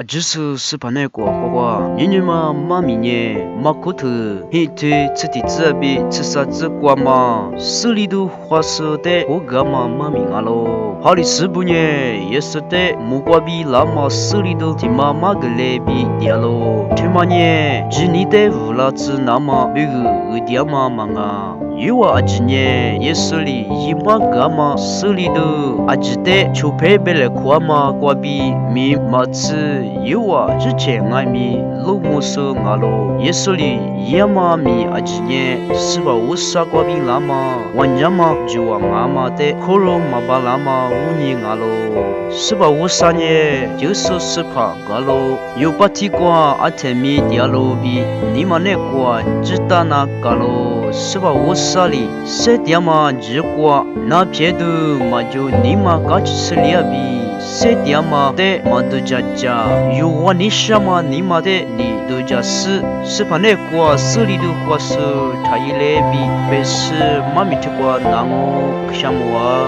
就是是把那个花花，你嘛妈咪呢，马骨头，嘿对，吃的这边吃啥子瓜嘛？手里头花色的，我干嘛妈咪啊喽？好的是不呢？也是的，木瓜比那么手里头的妈妈个来比点喽？他妈呢？今年的乌拉子那么那个点嘛嘛啊？有啊，今年也是里一马干嘛手里头啊记得就配备了瓜嘛瓜比米马子有啊，之前俺米老木手啊喽，也是里一马米啊今年是吧？我傻瓜比那么玩家嘛就往俺嘛的可罗嘛把那么5年啊喽，是吧？我3年就是10%啊喽，有把提瓜啊太米的喽比你们那瓜只打那个喽，是吧？我傻里谁的嘛只瓜那片头嘛就你们嘎去吃里比。谁的嘛的嘛都家家，有我你什么你妈的你都家是把那个手里头话是他一来比，本是妈咪这个那么项目啊。